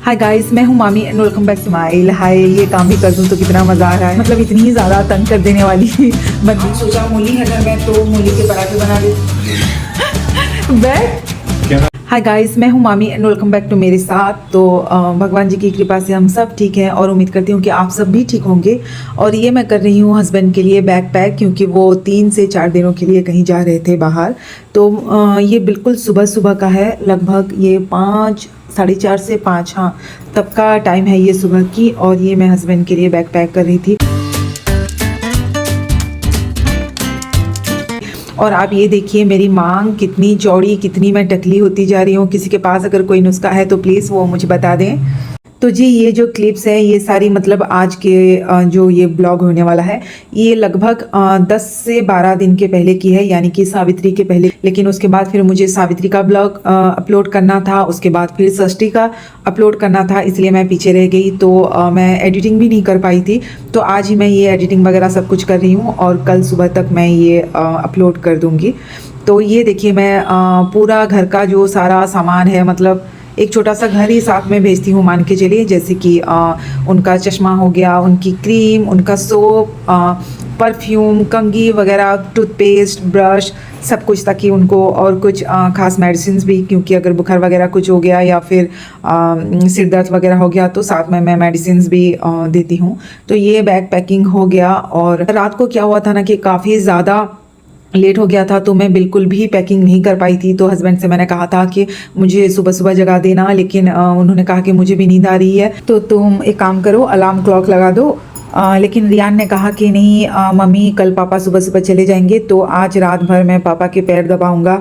Hi guys, मैं हूँ Mami and welcome back to my hi. ये काम भी कर दूँ तो कितना मज़ा आ रहा है, मतलब इतनी ही ज़्यादा तंग कर देने वाली बंदी। सोचा मूली है घर में तो मूली के पराठे बना देती। बैठ। हाय गाइस, मैं हूँ Mami and welcome back to मेरे साथ। तो भगवान जी की कृपा से हम सब ठीक हैं और उम्मीद करती हूँ कि आप सब भी ठीक होंगे। और ये मैं कर रही हूँ हस्बैंड के लिए बैग पैक, क्योंकि वो 3 से 4 दिनों के लिए कहीं जा रहे थे बाहर। तो ये बिल्कुल सुबह सुबह का है, लगभग ये 5 साढ़े 4 से 5 हाँ तब का टाइम है ये सुबह की। और ये मैं हस्बैंड के लिए बैग पैक कर रही थी। और आप ये देखिए मेरी मांग कितनी चौड़ी, कितनी मैं टकली होती जा रही हूँ। किसी के पास अगर कोई नुस्खा है तो प्लीज़ वो मुझे बता दें। तो जी ये जो क्लिप्स है ये सारी मतलब आज के जो ये ब्लॉग होने वाला है ये लगभग 10 से 12 दिन के पहले की है, यानी कि सावित्री के पहले। लेकिन उसके बाद फिर मुझे सावित्री का ब्लॉग अपलोड करना था, उसके बाद फिर षष्ठी का अपलोड करना था, इसलिए मैं पीछे रह गई। तो मैं एडिटिंग भी नहीं कर पाई थी। तो आज ही मैं ये एडिटिंग वगैरह सब कुछ कर रही हूँ और कल सुबह तक मैं ये अपलोड कर दूँगी। तो ये देखिए मैं पूरा घर का जो सारा सामान है, मतलब एक छोटा सा घर ही साथ में भेजती हूँ, मान के चलिए। जैसे कि उनका चश्मा हो गया, उनकी क्रीम, उनका सोप, परफ्यूम, कंघी वगैरह, टूथपेस्ट, ब्रश, सब कुछ, ताकि उनको और कुछ खास मेडिसिन भी, क्योंकि अगर बुखार वगैरह कुछ हो गया या फिर सिर दर्द वगैरह हो गया तो साथ में मैं मेडिसिन भी देती हूँ। तो ये बैग पैकिंग हो गया। और रात को क्या हुआ था ना कि काफ़ी ज़्यादा लेट हो गया था, तो मैं बिल्कुल भी पैकिंग नहीं कर पाई थी। तो हस्बैंड से मैंने कहा था कि मुझे सुबह सुबह जगा देना, लेकिन उन्होंने कहा कि मुझे भी नींद आ रही है तो तुम एक काम करो, अलार्म क्लॉक लगा दो। लेकिन रियान ने कहा कि नहीं मम्मी, कल पापा सुबह सुबह चले जाएंगे तो आज रात भर मैं पापा के पैर दबाऊंगा,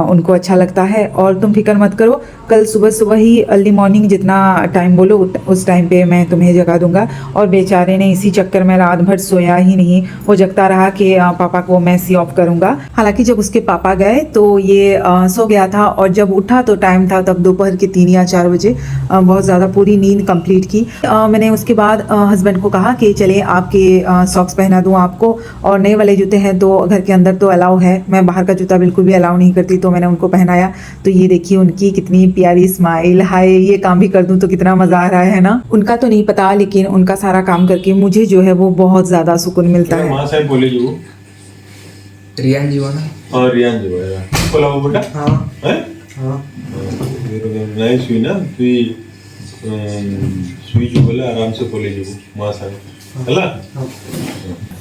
उनको अच्छा लगता है। और तुम फिक्र मत करो, कल सुबह सुबह ही अर्ली मॉर्निंग जितना टाइम बोलो उस टाइम पे मैं तुम्हें जगा दूंगा। और बेचारे ने इसी चक्कर में रात भर सोया ही नहीं, वो जगता रहा कि पापा को मैं सी ऑफ करूंगा। हालांकि जब उसके पापा गए तो ये सो गया था, और जब उठा तो टाइम था तब दोपहर के 3 या 4 बजे। बहुत ज़्यादा पूरी नींद कंप्लीट की। मैंने उसके बाद हस्बैंड को कहा कि चले आपके सॉक्स पहना दूं आपको, और नए वाले जूते हैं तो घर के अंदर तो अलाउ है, मैं बाहर का जूता बिल्कुल भी अलाउ नहीं करती, तो मैंने उनको पहनाया। तो ये देखिए उनकी कितनी प्यारी स्माइल। हाय, ये काम भी कर दूं तो कितना मज़ा आ रहा है ना। उनका तो नहीं पता, लेकिन उनका सारा काम करके मुझे जो है वो बहुत ज़्यादा सुकून मिलता है। मां साहेब बोले जो रियान जीवाना और रियान जी बोला बोला वो बेटा हाँ है हाँ नहीं सुई ना तुई सुई जो बोला आराम से बोले जो मां साहेब हला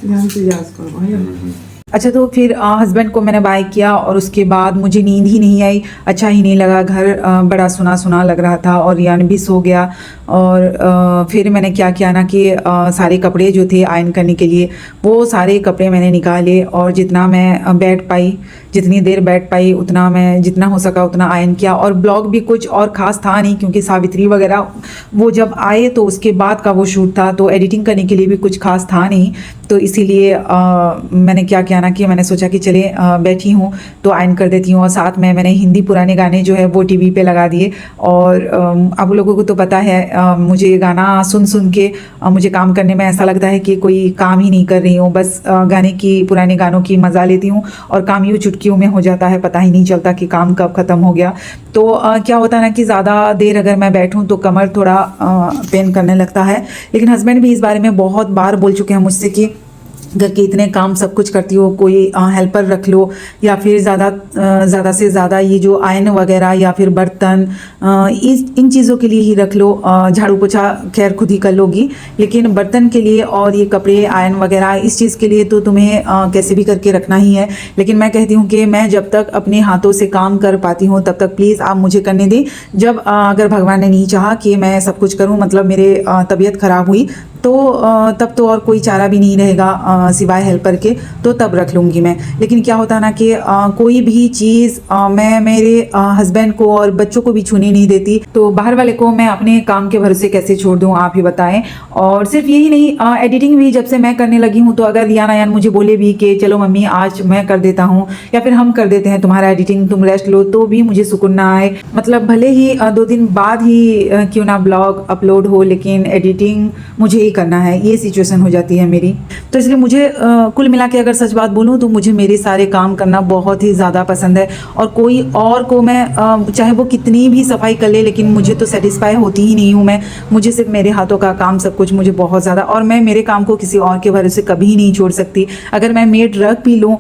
ध्यान से याद करो। अच्छा, तो फिर हस्बैंड को मैंने बाय किया और उसके बाद मुझे नींद ही नहीं आई, अच्छा ही नहीं लगा। घर बड़ा सुना सुना लग रहा था और रियान भी सो गया। और फिर मैंने क्या किया ना कि सारे कपड़े जो थे आयरन करने के लिए वो सारे कपड़े मैंने निकाले, और जितना मैं बैठ पाई, जितनी देर बैठ पाई उतना मैं जितना हो सका उतना आयरन किया। और ब्लॉग भी कुछ और ख़ास था नहीं, क्योंकि सावित्री वगैरह वो जब आए तो उसके बाद का वो शूट था, तो एडिटिंग करने के लिए भी कुछ खास था नहीं। तो इसीलिए मैंने क्या किया ना कि मैंने सोचा कि चले बैठी हूँ तो आयरन कर देती हूँ। और साथ में मैंने हिंदी पुराने गाने जो है वो टीवी पे लगा दिए। और आप लोगों को तो पता है मुझे गाना सुन सुन के मुझे काम करने में ऐसा लगता है कि कोई काम ही नहीं कर रही हूँ, बस गाने की पुराने गानों की मज़ा लेती हूँ और काम यूँ चुटकियों में हो जाता है, पता ही नहीं चलता कि काम कब ख़त्म हो गया। तो क्या होता है ना कि ज़्यादा देर अगर मैं बैठूँ तो कमर थोड़ा पेन करने लगता है। लेकिन हस्बैंड भी इस बारे में बहुत बार बोल चुके हैं मुझसे कि घर के इतने काम सब कुछ करती हो, कोई हेल्पर रख लो, या फिर ज़्यादा से ज़्यादा ये जो आयरन वगैरह या फिर बर्तन इन चीज़ों के लिए ही रख लो। झाड़ू पोछा खैर खुद ही कर लोगी, लेकिन बर्तन के लिए और ये कपड़े आयरन वगैरह इस चीज़ के लिए तो तुम्हें कैसे भी करके रखना ही है। लेकिन मैं कहती हूँ कि मैं जब तक अपने हाथों से काम कर पाती हूँ तब तक प्लीज़ आप मुझे करने दें। जब अगर भगवान ने नहीं चाहा कि मैं सब कुछ करूँ, मतलब मेरे तबीयत ख़राब हुई तो तब तो और कोई चारा भी नहीं रहेगा सिवाय हेल्पर के, तो तब रख लूँगी मैं। लेकिन क्या होता है ना कि कोई भी चीज़ मैं मेरे हस्बैंड को और बच्चों को भी छूने नहीं देती, तो बाहर वाले को मैं अपने काम के भरोसे कैसे छोड़ दूँ, आप ही बताएं। और सिर्फ यही नहीं, एडिटिंग भी जब से मैं करने लगी हूँ तो अगर रियान आयान मुझे बोले भी कि चलो मम्मी आज मैं कर देता हूँ या फिर हम कर देते हैं तुम्हारा एडिटिंग, तुम रेस्ट लो, तो भी मुझे सुकून ना आए। मतलब भले ही 2 दिन बाद ही क्यों ना ब्लॉग अपलोड हो, लेकिन एडिटिंग मुझे ही करना है, ये सिचुएशन हो जाती है मेरी। तो इसलिए मुझे कुल मिला के अगर सच बात बोलूँ तो मुझे मेरे सारे काम करना बहुत ही ज़्यादा पसंद है, और कोई और को मैं चाहे वो कितनी भी सफाई कर ले, लेकिन मुझे तो सेटिस्फाई होती ही नहीं हूँ मैं। मुझे सिर्फ मेरे हाथों का काम सब कुछ मुझे बहुत ज़्यादा, और मैं मेरे काम को किसी और के भरोसे कभी नहीं छोड़ सकती। अगर मैं मेड रख भी लूँ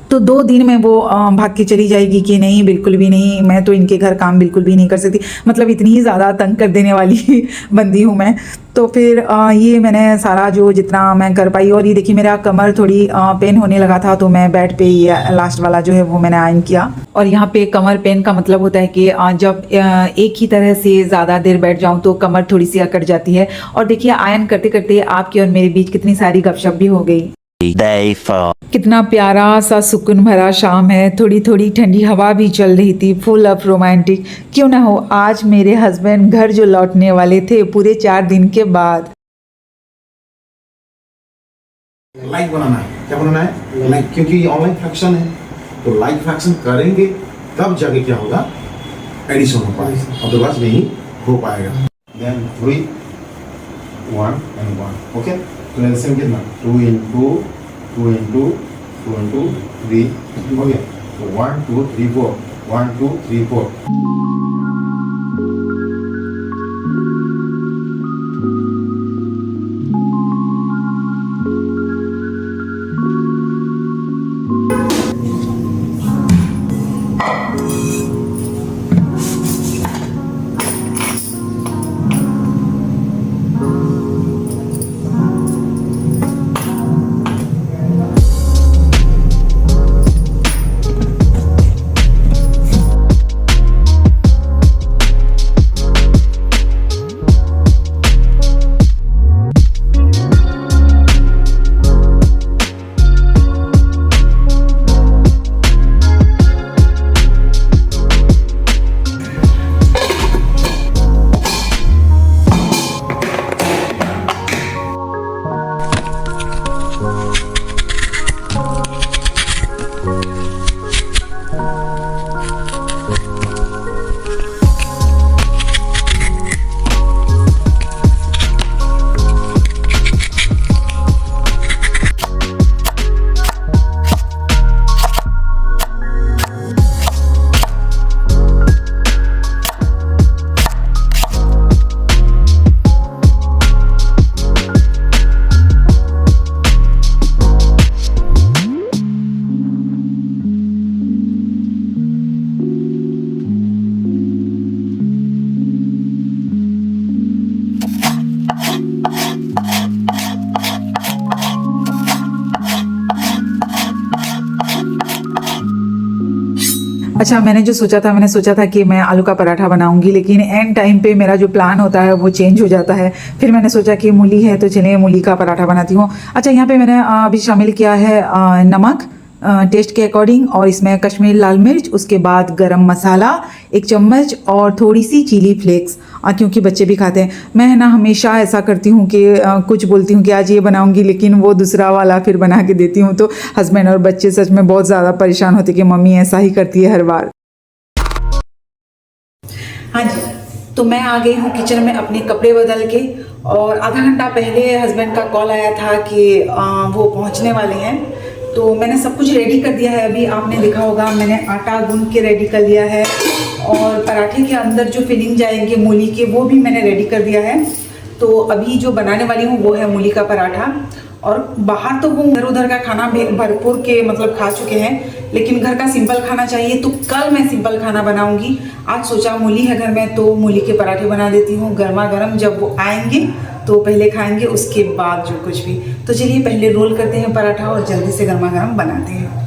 तो 2 दिन में वो भाग के चली जाएगी कि नहीं बिल्कुल भी नहीं, मैं तो इनके घर काम बिल्कुल भी नहीं कर सकती। मतलब इतनी ही ज़्यादा तंग कर देने वाली बंदी हूँ मैं। तो फिर ये मैंने सारा जो जितना मैं कर पाई, और ये देखिए मेरा कमर थोड़ी पेन होने लगा था, तो मैं बेड पे ये लास्ट वाला जो है वो मैंने आयन किया। और यहाँ पे कमर पेन का मतलब होता है कि जब एक ही तरह से ज़्यादा देर बैठ जाऊँ तो कमर थोड़ी सी अकड़ जाती है। और देखिए आयन करते करते आपकी और मेरे बीच कितनी सारी गपशप भी हो गई। Day 4. कितना प्यारा सा सुकून भरा शाम है, थोड़ी थोड़ी ठंडी हवा भी चल रही थी, फुल ऑफ रोमांटिक। क्यों ना हो, आज मेरे हस्बैंड घर जो लौटने वाले थे पूरे 4 दिन के बाद। लाइक बनाना है, क्या बनाना है लाइक, क्योंकि ये ऑनलाइन फ्रैक्शन है, तो लाइक फ्रैक्शन करेंगे तब जाके क्या होगा, एडिशन हो पाएगा, अदरवाइज नहीं हो पाएगा। Then 3 1 and 1, okay. तो एलसीएम कितना 2 into 2 into 2 into 3 हो गया। तो 1 2 3 4 1 2 3 4। अच्छा, मैंने सोचा था कि मैं आलू का पराठा बनाऊंगी, लेकिन एंड टाइम पे मेरा जो प्लान होता है वो चेंज हो जाता है। फिर मैंने सोचा कि मूली है तो चलिए मूली का पराठा बनाती हूँ। अच्छा, यहाँ पे मैंने अभी शामिल किया है नमक टेस्ट के अकॉर्डिंग, और इसमें कश्मीर लाल मिर्च, उसके बाद गरम मसाला 1 चम्मच, और थोड़ी सी चिली फ्लेक्स, क्योंकि बच्चे भी खाते हैं। मैं है ना हमेशा ऐसा करती हूँ कि कुछ बोलती हूँ कि आज ये बनाऊंगी, लेकिन वो दूसरा वाला फिर बना के देती हूँ, तो हस्बैंड और बच्चे सच में बहुत ज़्यादा परेशान होते कि मम्मी ऐसा ही करती है हर बार। हाँ जी, तो मैं आ गई हूँ किचन में अपने कपड़े बदल के, और आधा घंटा पहले हस्बैंड का कॉल आया था कि वो पहुँचने वाले हैं। तो मैंने सब कुछ रेडी कर दिया है। अभी आपने देखा होगा मैंने आटा गूंद के रेडी कर लिया है, और पराठे के अंदर जो फिलिंग जाएंगे मूली के वो भी मैंने रेडी कर दिया है। तो अभी जो बनाने वाली हूँ वो है मूली का पराठा। और बाहर तो वो इधर उधर का खाना भरपूर के मतलब खा चुके हैं, लेकिन घर का सिंपल खाना चाहिए, तो कल मैं सिंपल खाना बनाऊंगी। आज सोचा मूली है घर में तो मूली के पराठे बना देती हूँ गर्मा गर्म, जब वो आएंगे तो पहले खाएंगे उसके बाद जो कुछ भी। तो चलिए पहले रोल करते हैं पराठा और जल्दी से गर्मा गर्म बनाते हैं।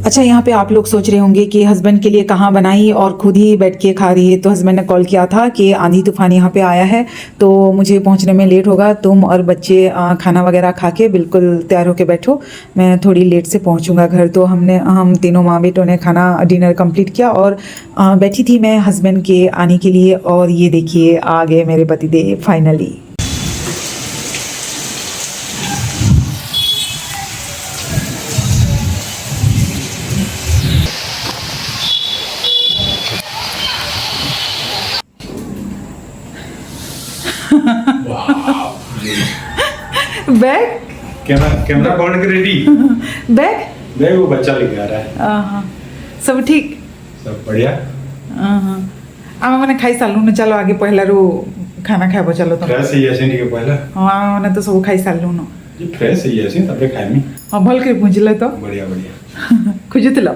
अच्छा, यहाँ पे आप लोग सोच रहे होंगे कि हस्बैंड के लिए कहाँ बनाई और खुद ही बैठ के खा रही है। तो हस्बैंड ने कॉल किया था कि आंधी तूफान यहाँ पे आया है तो मुझे पहुँचने में लेट होगा, तुम और बच्चे खाना वगैरह खा के बिल्कुल तैयार होके बैठो, मैं थोड़ी लेट से पहुँचूँगा घर। तो हम तीनों माँ बेटों ने खाना डिनर कंप्लीट किया और बैठी थी मैं हस्बैंड के आने के लिए। और ये देखिए आ गए मेरे पतिदेव फाइनली। बैग कैमरा कौन के रेडी? बैग नहीं, वो बच्चा लेके आ रहा है। सब ठीक? सब बढ़िया। मैंने खाई सालू न, चलो आगे पहला रू खाना खाबो चलो तो। फ्रेश है ऐसे नहीं के पहला। हाँ मैंने तो सब खाई सालू न। ये फ्रेश है ऐसे तबे खाइमी। हाँ भल के पूंजले तो बढ़िया बढ़िया। खुजुतलो।